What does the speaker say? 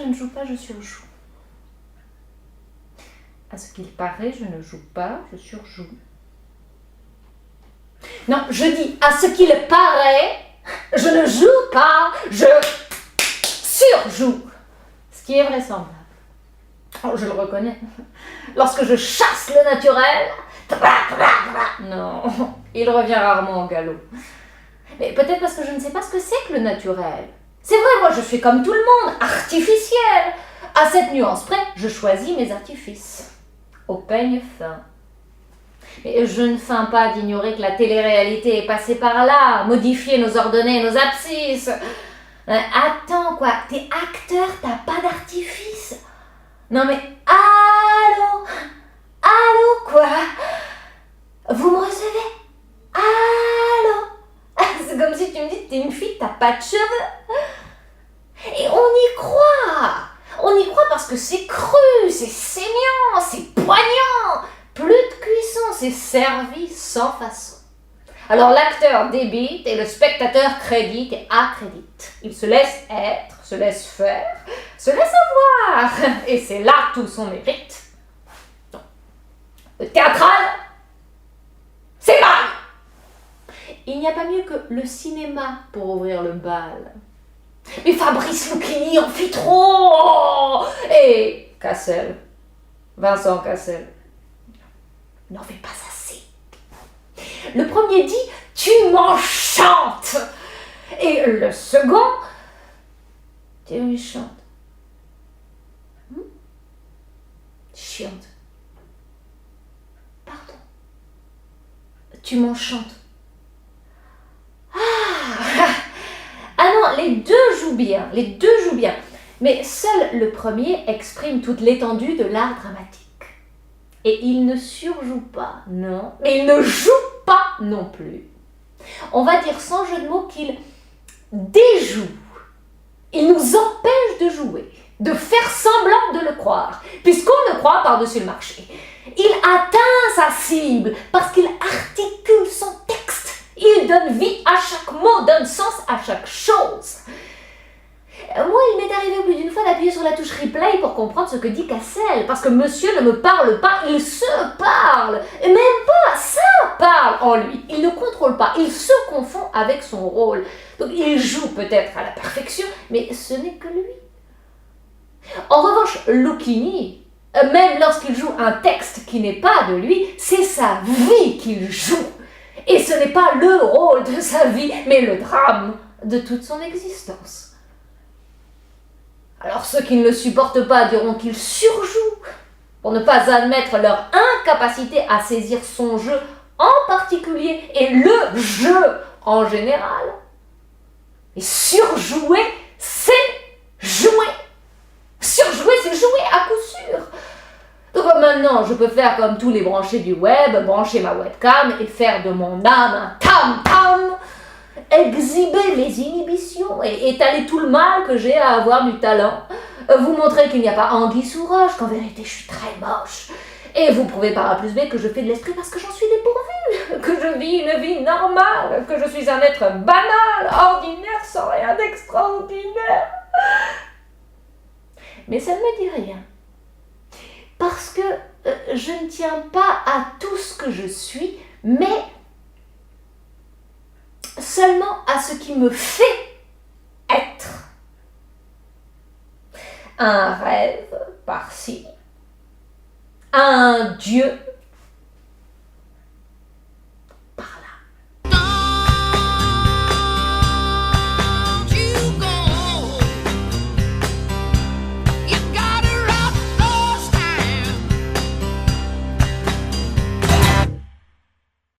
je ne joue pas, je surjoue. À ce qu'il paraît, je ne joue pas, je surjoue. Non, je dis, à ce qu'il paraît, je ne joue pas, je surjoue. Ce qui est vraisemblable. Oh, je le reconnais. Lorsque je chasse le naturel, non, il revient rarement au galop. Mais peut-être parce que je ne sais pas ce que c'est que le naturel. C'est vrai, moi je suis comme tout le monde, artificielle. À cette nuance près, je choisis mes artifices. Au peigne fin. Mais je ne feins pas d'ignorer que la télé-réalité est passée par là, modifier nos ordonnées, nos abscisses. Attends quoi, t'es acteur, t'as pas d'artifice. Non mais, allô quoi? Vous me recevez? Allô? C'est comme si tu me dis que t'es une fille, t'as pas de cheveux. Et on y croit. On y croit parce que c'est cru, c'est saignant, c'est poignant. Plus de cuisson, c'est servi sans façon. Alors l'acteur débite et le spectateur crédite et accrédite. Il se laisse être, se laisse faire, se laisse avoir. Et c'est là tout son mérite. Le théâtral, c'est mal. Il n'y a pas mieux que le cinéma pour ouvrir le bal. Mais Fabrice Lucchini en fait trop. Et Cassel, Vincent Cassel, n'en fais pas assez. Le premier dit « Tu m'enchantes » et le second « Tu es méchante. Chiante. Pardon. Tu m'enchantes. Ah non, les deux jouent bien, Mais seul le premier exprime toute l'étendue de l'art dramatique. Et il ne surjoue pas, non. Mais il ne joue pas non plus. On va dire sans jeu de mots qu'il déjoue. Il nous empêche de jouer, de faire semblant de le croire, puisqu'on le croit par-dessus le marché. Il atteint sa cible parce qu'il articule son texte. Il donne vie à chaque mot, donne sens à chaque chose. Moi, il m'est arrivé plus d'une fois d'appuyer sur la touche replay pour comprendre ce que dit Cassel, parce que monsieur ne me parle pas, il se parle. Et même pas, ça parle en lui. Il ne contrôle pas, il se confond avec son rôle. Donc il joue peut-être à la perfection, mais ce n'est que lui. En revanche, Lucchini, même lorsqu'il joue un texte qui n'est pas de lui, c'est sa vie qu'il joue. Et ce n'est pas le rôle de sa vie, mais le drame de toute son existence. Alors ceux qui ne le supportent pas diront qu'il surjoue, pour ne pas admettre leur incapacité à saisir son jeu en particulier et le jeu en général. Et surjouer, c'est jouer. Surjouer, c'est jouer à coup sûr. Donc maintenant, je peux faire comme tous les branchés du web, brancher ma webcam et faire de mon âme un tam-tam, exhiber mes inhibitions et étaler tout le mal que j'ai à avoir du talent, vous montrer qu'il n'y a pas anguille sous roche, qu'en vérité je suis très moche, et vous prouver par A plus B que je fais de l'esprit parce que j'en suis dépourvue, que je vis une vie normale, que je suis un être banal, ordinaire, sans rien d'extraordinaire. Mais ça ne me dit rien. Parce que je ne tiens pas à tout ce que je suis, mais seulement à ce qui me fait être. Un rêve par-ci, un Dieu